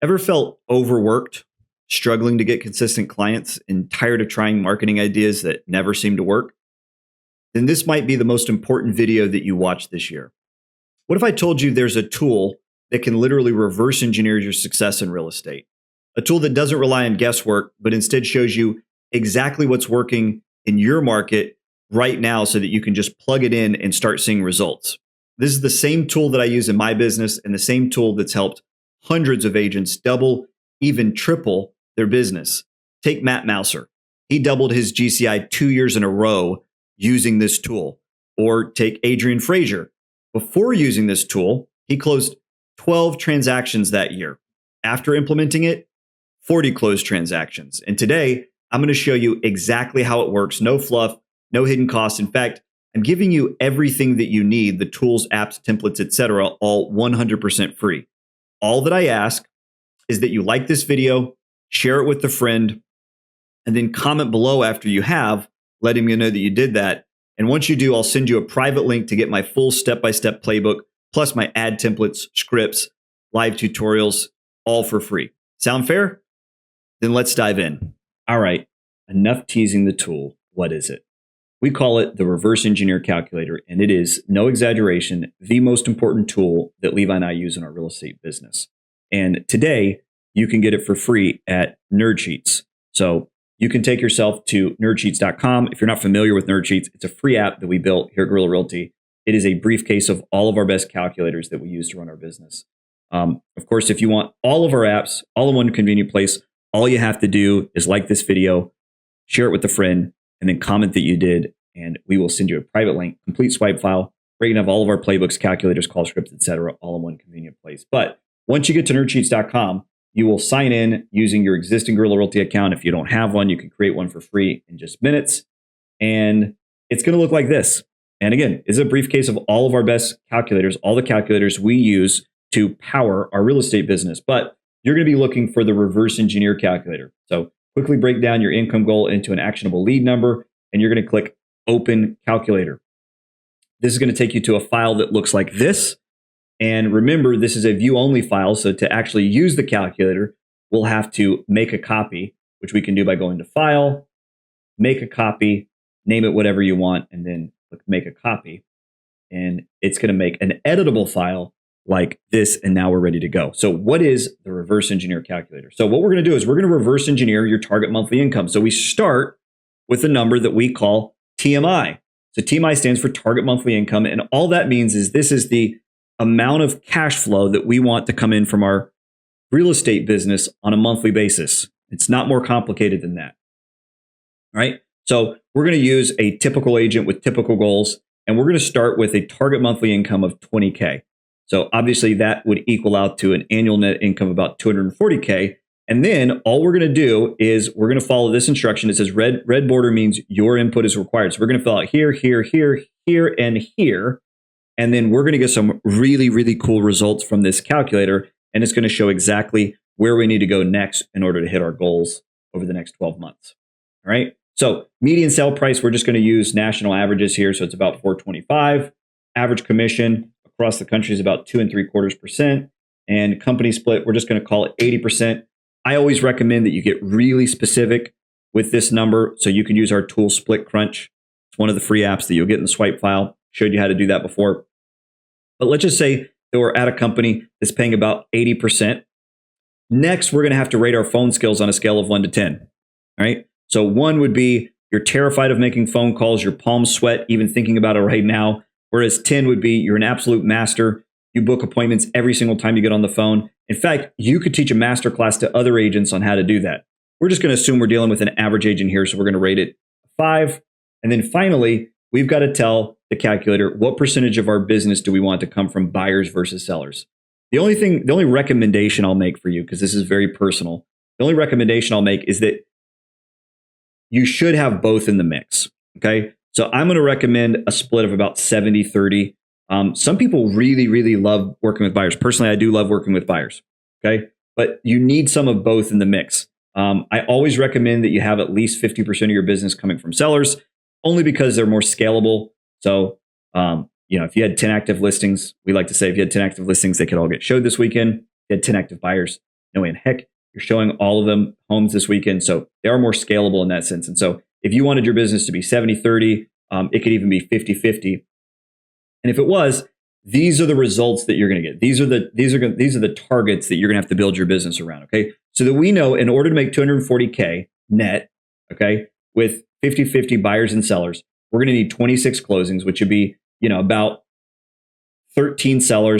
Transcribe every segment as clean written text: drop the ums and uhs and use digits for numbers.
Ever felt overworked, struggling to get consistent clients, and tired of trying marketing ideas that never seem to work? Then this might be the most important video that you watch this year. What if I told you there's a tool that can literally reverse engineer your success in real estate? A tool that doesn't rely on guesswork, but instead shows you exactly what's working in your market right now so that you can just plug it in and start seeing results. This is the same tool that I use in my business and the same tool that's helped hundreds of agents double, even triple their business. Take Matt Mouser. He doubled his GCI 2 years in a row using this tool. Or take Adrian Frazier. Before using this tool, he closed 12 transactions that year. After implementing it, 40 closed transactions. And today, I'm going to show you exactly how it works. No fluff, no hidden costs. In fact, I'm giving you everything that you need, the tools, apps, templates, etc., all 100% free. All that I ask is that you like this video, share it with a friend, and then comment below after you have, letting me know that you did that. And once you do, I'll send you a private link to get my full step-by-step playbook, plus my ad templates, scripts, live tutorials, all for free. Sound fair? Then let's dive in. All right, enough teasing the tool. What is it? We call it the Reverse Engineer Calculator, and it is, no exaggeration, the most important tool that Levi and I use in our real estate business. And today, you can get it for free at NerdSheets. So you can take yourself to nerdsheets.com. If you're not familiar with NerdSheets, it's a free app that we built here at Guerrilla Realty. It is a briefcase of all of our best calculators that we use to run our business. Of course, if you want all of our apps, all in one convenient place, all you have to do is like this video, share it with a friend, and then comment that you did, and we will send you a private link, complete swipe file, where you can have all of our playbooks, calculators, call scripts, etc., all in one convenient place. But once you get to nerdsheets.com, you will sign in using your existing Guerrilla Realty account. If you don't have one, you can create one for free in just minutes. And it's going to look like this. And again, it's a briefcase of all of our best calculators, all the calculators we use to power our real estate business. But you're going to be looking for the reverse engineer calculator. So quickly break down your income goal into an actionable lead number, and you're going to click Open Calculator. This is going to take you to a file that looks like this. And remember, this is a view-only file, so to actually use the calculator, we'll have to make a copy, which we can do by going to File, Make a Copy, name it whatever you want, and then click Make a Copy. And it's going to make an editable file like this, and now we're ready to go. So what is the Reverse Engineer Calculator? So what we're going to do is we're going to reverse engineer your target monthly income. So we start with a number that we call TMI. So TMI stands for Target Monthly Income, and all that means is this is the amount of cash flow that we want to come in from our real estate business on a monthly basis. It's not more complicated than that. All right. So we're going to use a typical agent with typical goals, and we're going to start with a target monthly income of 20K. So obviously that would equal out to an annual net income of about 240K. And then all we're going to do is we're going to follow this instruction. It says red border means your input is required. So we're going to fill out here, here, here, here, and here. And then we're going to get some really, really cool results from this calculator. And it's going to show exactly where we need to go next in order to hit our goals over the next 12 months. All right. So median sale price, we're just going to use national averages here. So it's about 425. Average commission across the country is about 2.75%. And company split, we're just going to call it 80%. I always recommend that you get really specific with this number. So you can use our tool Split Crunch. It's one of the free apps that you'll get in the swipe file. Showed you how to do that before. But let's just say that we're at a company that's paying about 80%. Next, we're going to have to rate our phone skills on a scale of 1 to 10. All right. So 1 would be you're terrified of making phone calls, your palms sweat even thinking about it right now. Whereas 10 would be you're an absolute master. You book appointments every single time you get on the phone. In fact, you could teach a master class to other agents on how to do that. We're just going to assume we're dealing with an average agent here. So we're going to rate it 5. And then finally, we've got to tell the calculator what percentage of our business do we want to come from buyers versus sellers. The only recommendation I'll make for you, because this is very personal, the only recommendation I'll make is that you should have both in the mix. Okay. So I'm going to recommend a split of about 70-30. Some people really, really love working with buyers. Personally, I do love working with buyers. Okay. But you need some of both in the mix. I always recommend that you have at least 50% of your business coming from sellers, only because they're more scalable. So, if you had 10 active listings, we like to say if you had 10 active listings, they could all get showed this weekend. If you had 10 active buyers, No way in heck you're showing all of them homes this weekend. So they are more scalable in that sense. And so if you wanted your business to be 70-30, it could even be 50-50. And if it was, these are the results that you're going to get. These are the targets that you're going to have to build your business around. Okay. So that we know in order to make 240K net, okay, with 50-50 buyers and sellers, we're going to need 26 closings, which would be, about 13 seller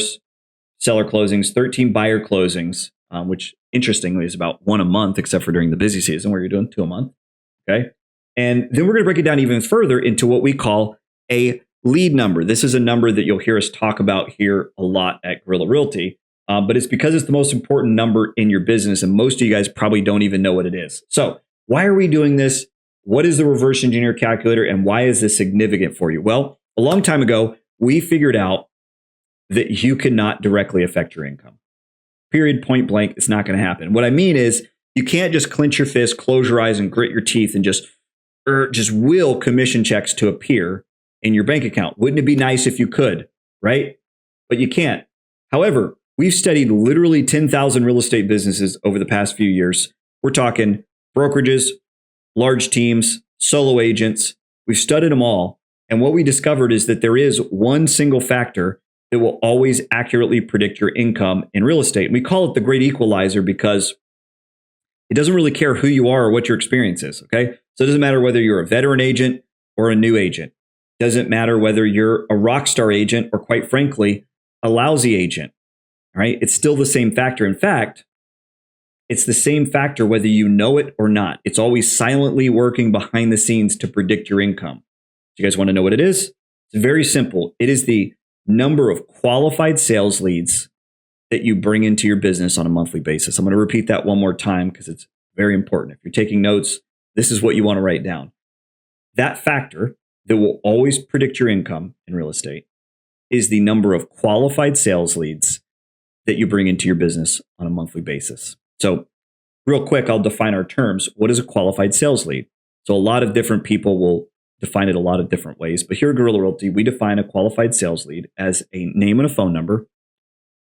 closings, 13 buyer closings, which interestingly is about one a month, except for during the busy season where you're doing 2 a month. Okay. And then we're going to break it down even further into what we call a lead number. This is a number that you'll hear us talk about here a lot at Guerrilla Realty, but it's because it's the most important number in your business, and most of you guys probably don't even know what it is. So why are we doing this? What is the reverse engineer calculator, and why is this significant for you? Well, a long time ago, we figured out that you cannot directly affect your income. Period, point blank, it's not going to happen. What I mean is you can't just clench your fist, close your eyes, and grit your teeth and just will commission checks to appear in your bank account. Wouldn't it be nice if you could, right? But you can't. However, we've studied literally 10,000 real estate businesses over the past few years. We're talking brokerages, large teams, solo agents. We've studied them all. And what we discovered is that there is one single factor that will always accurately predict your income in real estate. And we call it the great equalizer because it doesn't really care who you are or what your experience is, okay? So it doesn't matter whether you're a veteran agent or a new agent. Doesn't matter whether you're a rock star agent or, quite frankly, a lousy agent, right? It's still the same factor. In fact, it's the same factor whether you know it or not. It's always silently working behind the scenes to predict your income. Do you guys want to know what it is? It's very simple. It is the number of qualified sales leads that you bring into your business on a monthly basis. I'm going to repeat that one more time because it's very important. If you're taking notes, this is what you want to write down. That factor that will always predict your income in real estate is the number of qualified sales leads that you bring into your business on a monthly basis. So real quick, I'll define our terms. What is a qualified sales lead? So a lot of different people will define it a lot of different ways. But here at Guerrilla Realty, we define a qualified sales lead as a name and a phone number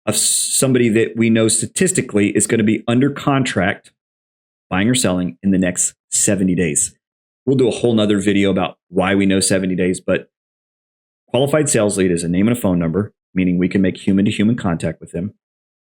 of somebody that we know statistically is going to be under contract, buying or selling in the next 70 days. We'll do a whole nother video about why we know 70 days, but qualified sales lead is a name and a phone number, meaning we can make human-to-human contact with them,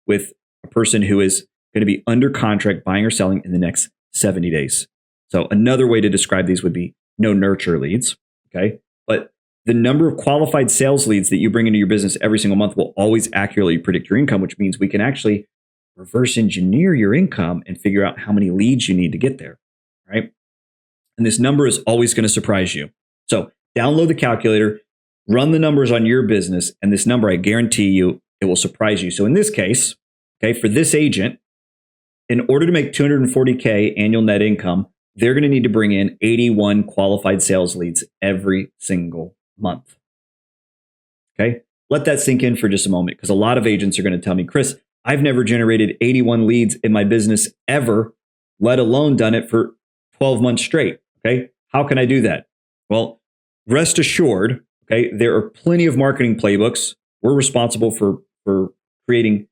with a person who is going to be under contract, buying or selling in the next 70 days. So another way to describe these would be no nurture leads, okay? But the number of qualified sales leads that you bring into your business every single month will always accurately predict your income, which means we can actually reverse engineer your income and figure out how many leads you need to get there, right? And this number is always going to surprise you. So download the calculator, run the numbers on your business, and this number, I guarantee you, it will surprise you. So in this case, okay, for this agent, in order to make 240K annual net income, they're going to need to bring in 81 qualified sales leads every single month. Okay, let that sink in for just a moment, because a lot of agents are going to tell me, Chris, I've never generated 81 leads in my business ever, let alone done it for 12 months straight. Okay, how can I do that? Well, rest assured, okay, there are plenty of marketing playbooks. We're responsible for creating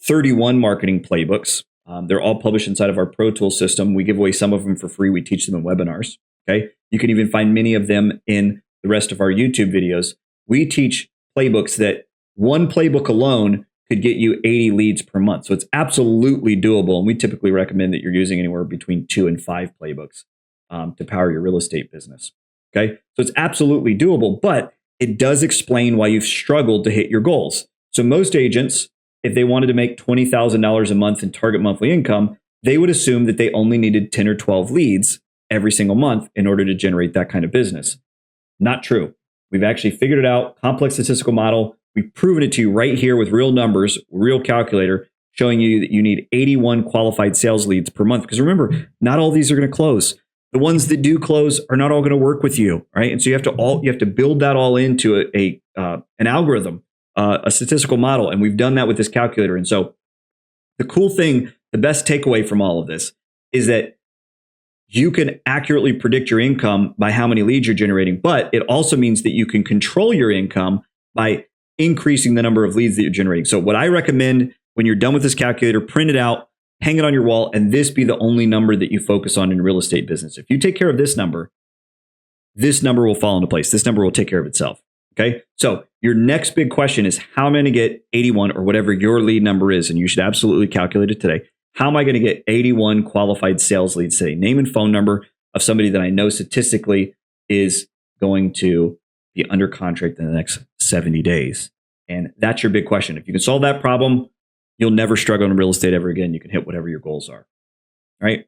31 marketing playbooks. They're all published inside of our Pro Tools system. We give away some of them for free. We teach them in webinars. Okay, you can even find many of them in the rest of our YouTube videos. We teach playbooks that one playbook alone could get you 80 leads per month. So it's absolutely doable. And we typically recommend that you're using anywhere between 2 and 5 playbooks to power your real estate business. Okay, so it's absolutely doable, but it does explain why you've struggled to hit your goals. So most agents, if they wanted to make $20,000 a month in target monthly income, they would assume that they only needed 10 or 12 leads every single month in order to generate that kind of business. Not true. We've actually figured it out, complex statistical model. We've proven it to you right here with real numbers, real calculator, showing you that you need 81 qualified sales leads per month. Because remember, not all these are going to close. The ones that do close are not all going to work with you, right? And so you have to build that all into an algorithm, a statistical model, and we've done that with this calculator. And so the cool thing, the best takeaway from all of this is that you can accurately predict your income by how many leads you're generating, but it also means that you can control your income by increasing the number of leads that you're generating. So what I recommend when you're done with this calculator, print it out, hang it on your wall, and this be the only number that you focus on in real estate business. If you take care of this number will fall into place. This number will take care of itself. Okay. So your next big question is, how am I going to get 81 or whatever your lead number is? And you should absolutely calculate it today. How am I going to get 81 qualified sales leads today? Name and phone number of somebody that I know statistically is going to be under contract in the next 70 days. And that's your big question. If you can solve that problem, you'll never struggle in real estate ever again. You can hit whatever your goals are. All right.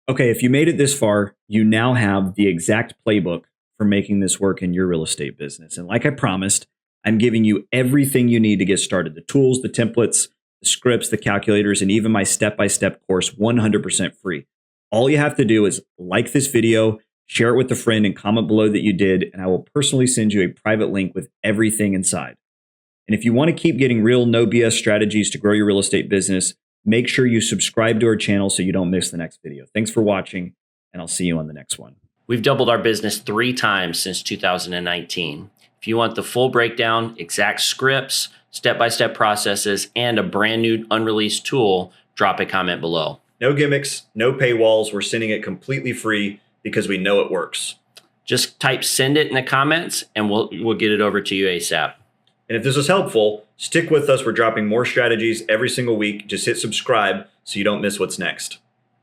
Okay. If you made it this far, you now have the exact playbook for making this work in your real estate business. And like I promised, I'm giving you everything you need to get started: the tools, the templates, the scripts, the calculators, and even my step-by-step course, 100% free. All you have to do is like this video, share it with a friend, and comment below that you did, and I will personally send you a private link with everything inside. And if you want to keep getting real, no BS strategies to grow your real estate business, make sure you subscribe to our channel so you don't miss the next video. Thanks for watching, and I'll see you on the next one. We've doubled our business 3 times since 2019. If you want the full breakdown, exact scripts, step-by-step processes, and a brand new unreleased tool, drop a comment below. No gimmicks, no paywalls. We're sending it completely free because we know it works. Just type send it in the comments and we'll get it over to you ASAP. And if this was helpful, stick with us. We're dropping more strategies every single week. Just hit subscribe so you don't miss what's next.